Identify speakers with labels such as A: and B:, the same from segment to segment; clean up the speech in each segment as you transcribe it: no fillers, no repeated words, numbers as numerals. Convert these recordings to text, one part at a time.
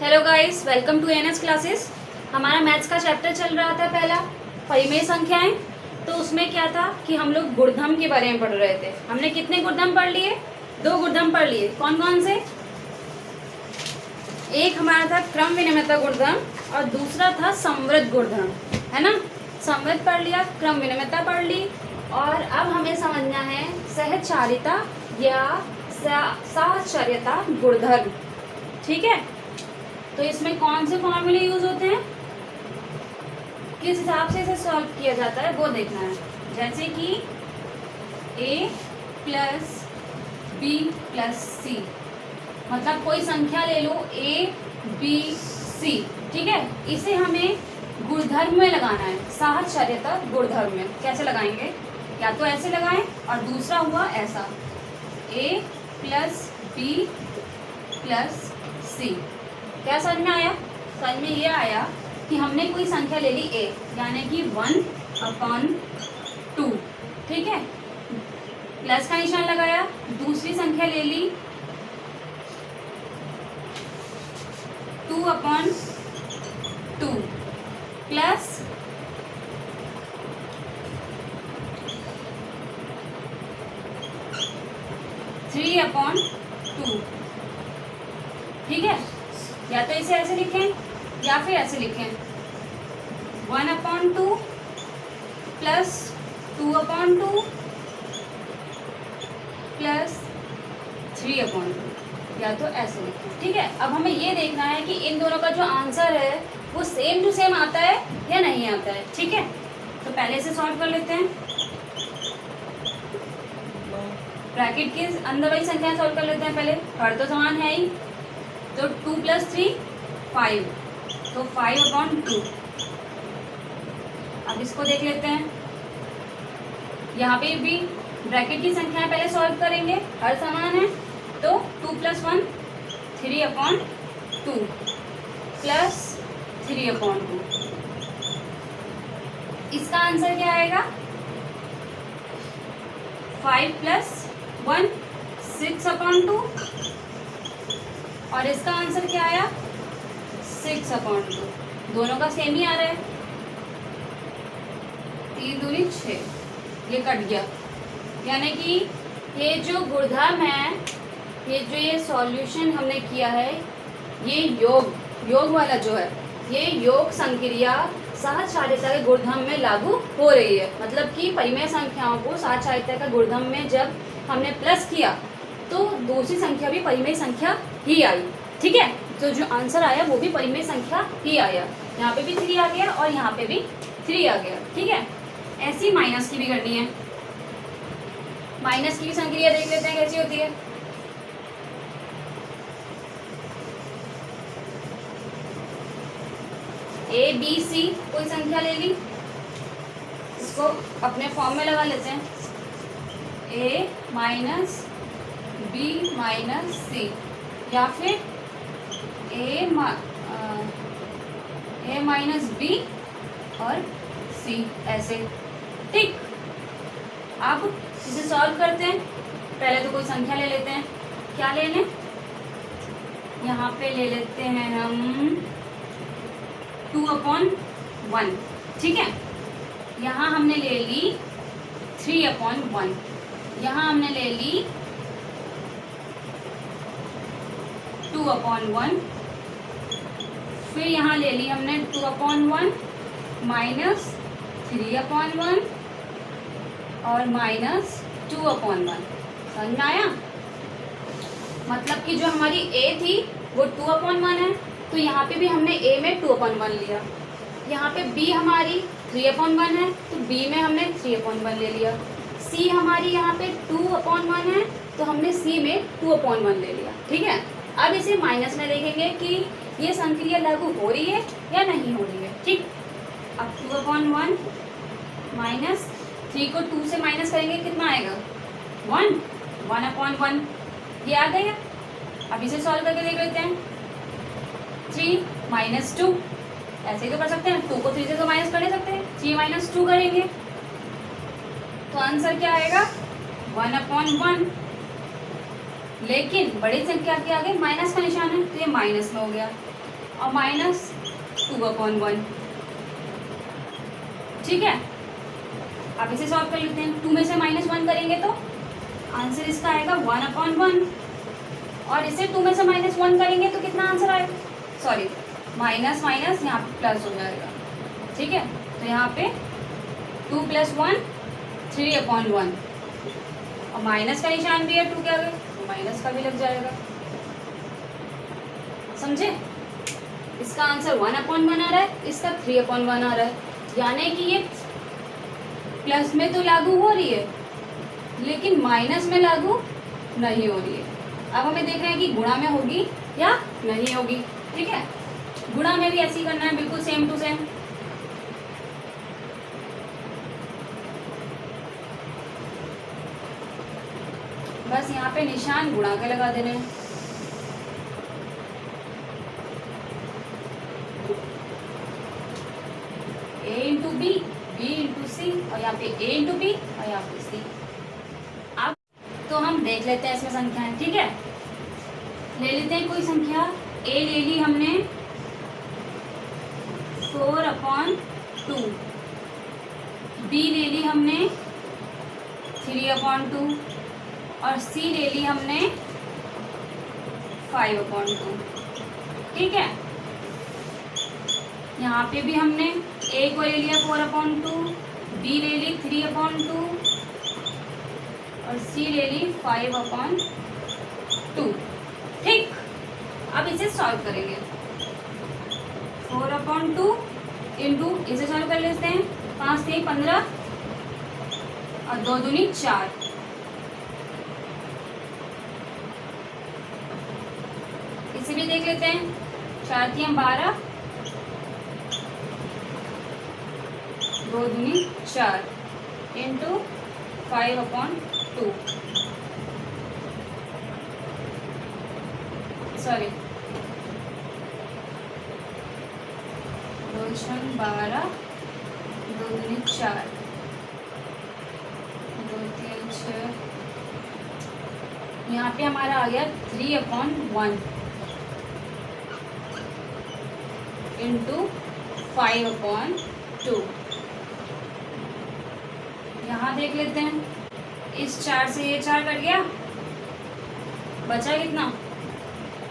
A: Hello guys, welcome to NS classes. हमारा maths का chapter चल रहा था पहला परिमेय संख्याएं। तो उसमें क्या था कि हम लोग गुणधर्म के बारे में पढ़ रहे थे। हमने कितने गुणधर्म पढ़ लिए? 2 गुणधर्म पढ़ लिए। कौन कौन से? एक हमारा था क्रम विनिमयता गुणधर्म और दूसरा था समवृद्ध गुणधर्म, है ना। समवृद्ध पढ़ लिया, क्रम विनिमयता पढ़ ली, और अब हमें समझना है सहचारिता या साहचर्यता गुणधर्म। ठीक है, तो इसमें कौन से फॉर्मूले यूज होते हैं, किस हिसाब से इसे सॉल्व किया जाता है वो देखना है। जैसे कि a प्लस बी प्लस सी, मतलब कोई संख्या ले लो a b c, ठीक है। इसे हमें गुणधर्म में लगाना है, साहचर्यता गुणधर्म में। कैसे लगाएंगे? या तो ऐसे लगाएं और दूसरा हुआ ऐसा, a प्लस बी प्लस सी। क्या समझ में आया? समझ में ये आया कि हमने कोई संख्या ले ली a, यानी कि 1/2, ठीक है। प्लस का निशान लगाया। दूसरी संख्या ले ली 2/2 प्लस 3/2, ठीक है। या तो इसे ऐसे लिखें या फिर ऐसे लिखें, 1/2 प्लस 2/2 प्लस 3/2, या तो ऐसे लिखें, ठीक है। अब हमें ये देखना है कि इन दोनों का जो आंसर है वो सेम टू सेम आता है या नहीं आता है, ठीक है। तो पहले इसे सॉल्व कर लेते हैं। ब्रैकेट के अंदर वाली संख्या सॉल्व कर लेते हैं पहले। हर तो समान है ही, तो 2 प्लस 3 5, तो 5/2। अब इसको देख लेते हैं। यहाँ पे भी ब्रैकेट की संख्याएं पहले सॉल्व करेंगे, हर समान है, तो 2 प्लस 1 3/2 प्लस 3/2। इसका आंसर क्या आएगा? 5 प्लस 1 6/2, और इसका आंसर क्या आया? 6/2। दोनों का सेम ही आ रहा है। 3 दूनी 6, ये कट गया। यानी कि ये जो गुणधर्म है, ये सॉल्यूशन हमने किया है, ये योग वाला जो है, ये योग संक्रिया साहचर्यता के गुणधर्म में लागू हो रही है। मतलब कि परिमेय संख्याओं को साहचर्यता का गुणधर्म में जब हमने प्लस किया तो दूसरी संख्या भी परिमेय संख्या ही आई, ठीक है। तो जो आंसर आया वो भी परिमेय संख्या ही आया। यहाँ पे भी 3 आ गया और यहाँ पे भी 3 आ गया, ठीक है। ऐसी माइनस की भी करनी है। माइनस की भी संक्रिया देख लेते हैं कैसी होती है। a b c कोई संख्या ले ली, इसको अपने फॉर्म में लगा लेते हैं। a minus b minus c, या फिर a माइनस b और c, ऐसे, ठीक। अब इसे सॉल्व करते हैं। पहले तो कोई संख्या ले लेते हैं। क्या ले लें? यहाँ पे ले लेते हैं हम 2/1, ठीक है। यहाँ हमने ले ली 3/1, यहाँ हमने ले ली 2/1, फिर यहाँ ले ली हमने 2/1 माइनस 3/1 और माइनस 2/1। समझ में आया? मतलब कि जो हमारी a थी वो 2/1 है, तो यहाँ पे भी हमने a में 2/1 लिया। यहाँ पे b हमारी 3/1 है, तो b में हमने 3/1 ले लिया। c हमारी यहाँ पे 2/1 है, तो हमने c में 2/1 ले लिया, ठीक है। अब इसे माइनस में देखेंगे कि ये संक्रिया लागू हो रही है या नहीं हो रही है, ठीक। अब 2/1 माइनस 3 को 2 से माइनस करेंगे, कितना आएगा? 1/1, ये आ गया। अब इसे सॉल्व करके देख लेते हैं। 3 माइनस 2, ऐसे ही तो कर सकते हैं। 2 को 3 से तो माइनस कर नहीं सकते। 3 माइनस 2 करेंगे तो आंसर क्या आएगा? 1/1। लेकिन बड़ी संख्या के आगे माइनस का निशान है तो ये माइनस में हो गया। और -2/1। ठीक है, अब इसे सॉल्व कर लेते हैं। 2 में से -1 करेंगे तो आंसर इसका आएगा 1/1, और इसे 2 में से -1 करेंगे तो कितना आंसर आएगा, सॉरी माइनस माइनस यहाँ पे प्लस हो जाएगा। ठीक है, तो यहाँ पे 2 + 1 3/1, और माइनस का निशान भी है 2 के आगे, तो माइनस का भी लग जाएगा। समझे, इसका आंसर 1/1 आ रहा है, इसका 3/1 आ रहा है, यानी कि ये प्लस में तो लागू हो रही है लेकिन माइनस में लागू नहीं हो रही है। अब हमें देख रहे हैं कि गुणा में होगी या नहीं होगी। ठीक है, गुणा में भी ऐसे ही करना है, बिल्कुल सेम टू सेम। बस यहाँ पे निशान गुणा के लगा देने हैं। A × B, B × C, और यहाँ पे A × B और यहाँ पे C। अब तो हम देख लेते हैं इसमें संख्याएं। ठीक है, ले लेते हैं कोई संख्या। A ले ली हमने 4/2, B ले ली हमने 3/2, और C ले ली हमने 5/2। ठीक है, यहाँ पे भी हमने A को ले लिया 4/2, B ले ली 3/2 और C ले ली 5/2। ठीक, अब इसे सॉल्व करेंगे। 4/2 इंटू, इसे सॉल्व कर लेते हैं। 5 3 15 और 2 दूनी 4। इसे भी देख लेते हैं। 4 3 12, 2 दूनी 4 इंटू 5/2, सॉरी 2 6 12, 2 दूनी 4, 2 3 6, यहाँ पे हमारा आ गया 3/1 इंटू 5/2। यहाँ देख लेते हैं, इस 4 से ये 4 कट गया, बचा कितना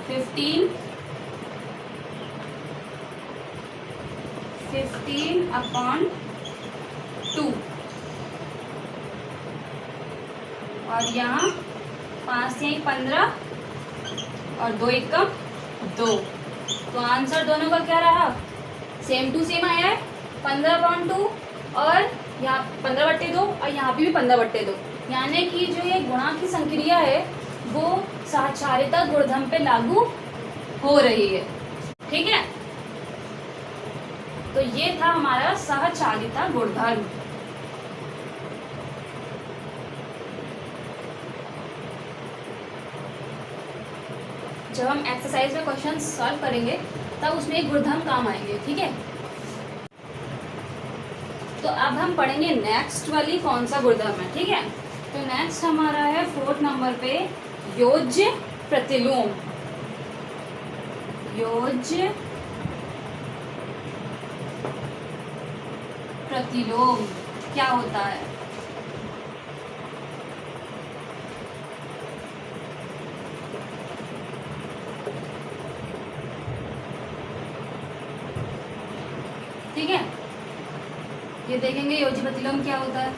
A: 15/2, और यहाँ 5 से 15 और 2 1 2। तो आंसर दोनों का क्या रहा, सेम टू सेम आया है 15/2, और यहाँ 15/2 और यहाँ पे भी 15/2, यानी कि जो ये गुणा की संक्रिया है वो सहचारिता गुणधर्म पे लागू हो रही है। ठीक है, तो ये था हमारा सहचारिता गुणधर्म। जब हम एक्सरसाइज में क्वेश्चन सॉल्व करेंगे तब उसमें एक गुणधर्म काम आएंगे। ठीक है, तो अब हम पढ़ेंगे नेक्स्ट वाली कौन सा गुणधर्म है। ठीक है, तो नेक्स्ट हमारा है 4th नंबर पे योज्य प्रतिलोम। योज्य प्रतिलोम क्या होता है? ठीक है, ये देखेंगे योज्य प्रतिलोम क्या होता है।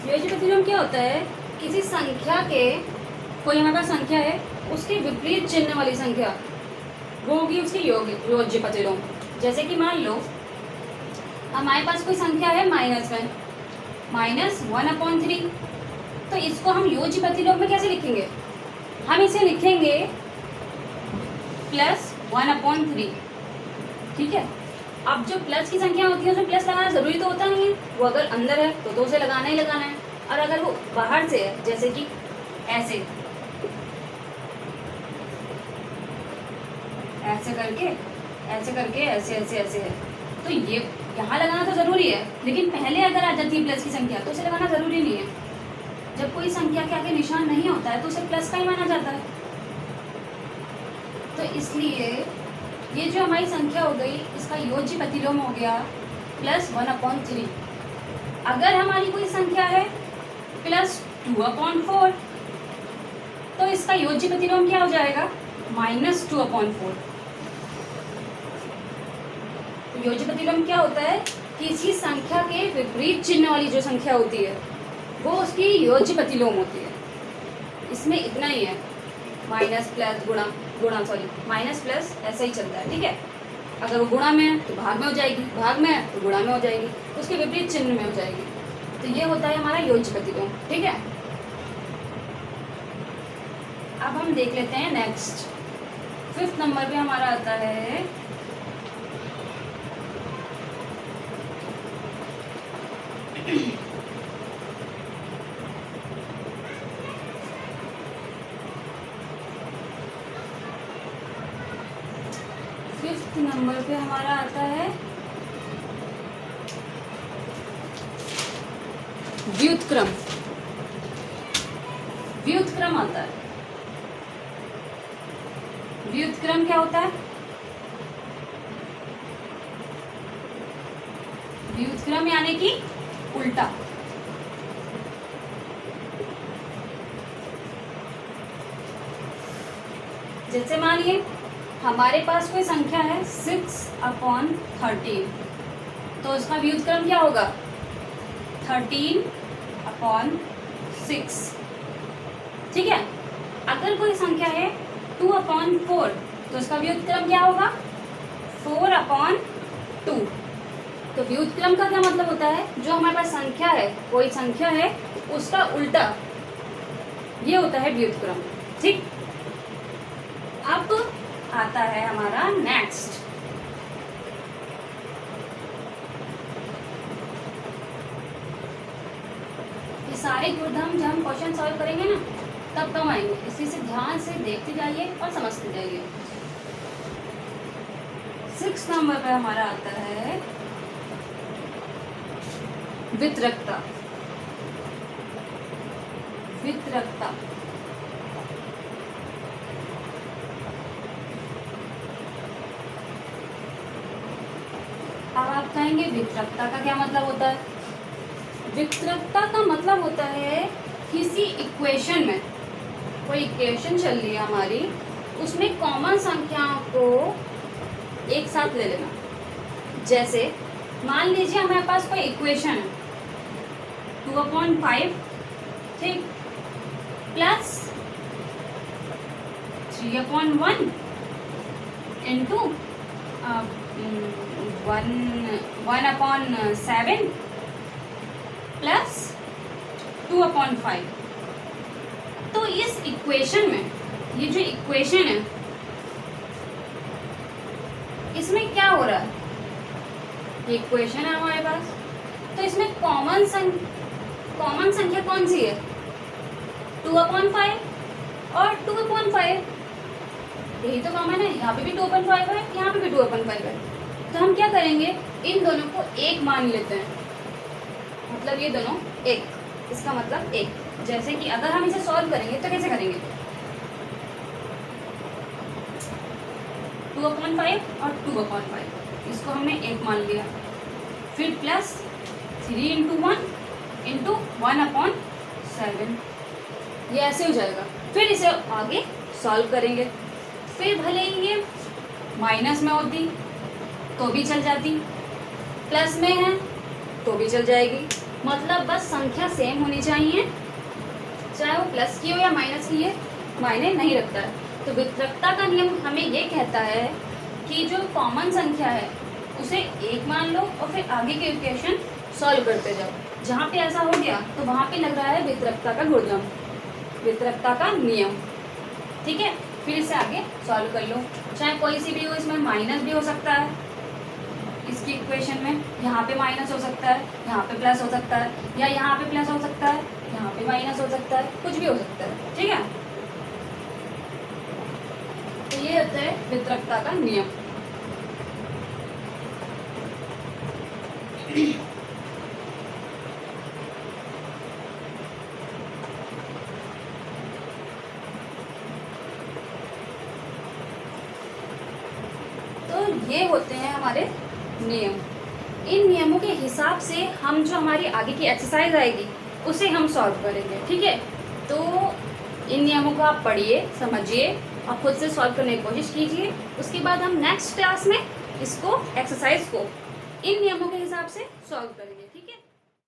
A: योज्य प्रतिलोम क्या होता है, किसी संख्या के, कोई हमारे पास संख्या है, उसके विपरीत चिन्ह वाली संख्या, वो होगी उसकी योज्य प्रतिलोम। जैसे कि मान लो हमारे पास कोई संख्या है माइनस में, -1/3, तो इसको हम योज्य प्रतिलोम में कैसे लिखेंगे? हम इसे लिखेंगे +1/3। ठीक है, अब जो प्लस की संख्या होती है उसमें प्लस लगाना जरूरी तो होता नहीं है, वो अगर अंदर है तो उसे लगाना ही लगाना है, और अगर वो बाहर से है जैसे कि ऐसे करके ऐसे है, तो ये यहाँ लगाना तो ज़रूरी है, लेकिन पहले अगर आ जाती है प्लस की संख्या तो उसे लगाना ज़रूरी नहीं है। जब कोई कोई संख्या के आगे निशान नहीं होता है तो उसे प्लस का ही माना जाता है। तो इसलिए ये जो हमारी संख्या हो गई इसका योज्य प्रतिलोम हो गया +1/3। अगर हमारी कोई संख्या है +2/4 तो इसका योज्य प्रतिलोम क्या हो जाएगा -2/4। तो योज्य प्रतिलोम क्या होता है, किसी संख्या के विपरीत चिन्ह वाली जो संख्या होती है वो उसकी योज्य प्रतिलोम होती है। इसमें इतना ही है, माइनस प्लस गुणा सॉरी माइनस प्लस ऐसा ही चलता है, ठीक है। अगर वो गुणा में है तो भाग में हो जाएगी, भाग में है तो गुणा में हो जाएगी, उसके विपरीत चिन्ह में हो जाएगी। तो ये होता है हमारा योज्य प्रतिलोम, ठीक है। अब हम देख लेते हैं नेक्स्ट 5th नंबर पे हमारा आता है नंबर पे हमारा आता है व्युत्क्रम। व्युत्क्रम आता है। व्युत्क्रम क्या होता है, व्युत्क्रम यानी कि उल्टा। जैसे मानिए हमारे पास कोई संख्या है 6/13 तो उसका व्युत्क्रम क्या होगा 13/6, ठीक है। अगर कोई संख्या है 2/4 तो उसका व्युत्क्रम क्या होगा 4/2। तो व्युत्क्रम का क्या मतलब होता है, जो हमारे पास संख्या है, कोई संख्या है उसका उल्टा, ये होता है व्युत्क्रम, ठीक। अब आता है हमारा नेक्स्ट ये सारे गुणधर्म जब हम क्वेश्चन सॉल्व करेंगे ना तब कम आएंगे, इसी से ध्यान से देखते जाइए और समझते जाइए। 6 नंबर पे हमारा आता है वितरकता। वितरकता अब आप कहेंगे वितरकता का क्या मतलब होता है। वितरकता का मतलब होता है किसी इक्वेशन में, कोई इक्वेशन चल रही है हमारी, उसमें कॉमन संख्याओं को एक साथ ले लेना। जैसे मान लीजिए हमारे पास कोई इक्वेशन है 2/5, ठीक, प्लस 3/1 इंटू 1/7 प्लस 2/5। तो इस इक्वेशन में, ये जो इक्वेशन है इसमें क्या हो रहा है, ये इक्वेशन है हमारे पास, तो इसमें कॉमन संख्या कौन सी है 2/5 और 2/5, यही तो कॉमन है। यहाँ पे भी 2/5 है, यहाँ पे भी 2/5 है। तो हम क्या करेंगे, इन दोनों को एक मान लेते हैं, मतलब ये दोनों एक, इसका मतलब एक। जैसे कि अगर हम इसे सॉल्व करेंगे तो कैसे करेंगे, 2/5 और 2/5, इसको हमने एक मान लिया, फिर प्लस 3 × 1 × 1/7, ये ऐसे हो जाएगा। फिर इसे आगे सॉल्व करेंगे, फिर भले ही ये माइनस में होती तो भी चल जाती, प्लस में है तो भी चल जाएगी, मतलब बस संख्या सेम होनी चाहिए, चाहे वो प्लस की हो या माइनस की है, मायने नहीं रखता है। तो वितरकता का नियम हमें ये कहता है कि जो कॉमन संख्या है उसे एक मान लो और फिर आगे के इक्वेशन सॉल्व करते जाओ। जहाँ पे ऐसा हो गया तो वहाँ पे लग रहा है वितरकता का गुणधर्म, वितरकता का नियम, ठीक है। फिर इसे आगे सॉल्व कर लो, चाहे कोई सी भी हो, इसमें माइनस भी हो सकता है, इसकी इक्वेशन में यहाँ पे माइनस हो सकता है, यहाँ पे प्लस हो सकता है, या यहाँ पे प्लस हो सकता है, यहाँ पे माइनस हो सकता है, कुछ भी हो सकता है, ठीक है। तो ये होता है वितरकता का नियम। ये होते हैं हमारे नियम। इन नियमों के हिसाब से हम जो हमारी आगे की एक्सरसाइज आएगी उसे हम सॉल्व करेंगे, ठीक है। तो इन नियमों को आप पढ़िए, समझिए और खुद से सॉल्व करने की कोशिश कीजिए। उसके बाद हम नेक्स्ट क्लास में इसको एक्सरसाइज को इन नियमों के हिसाब से सॉल्व करेंगे।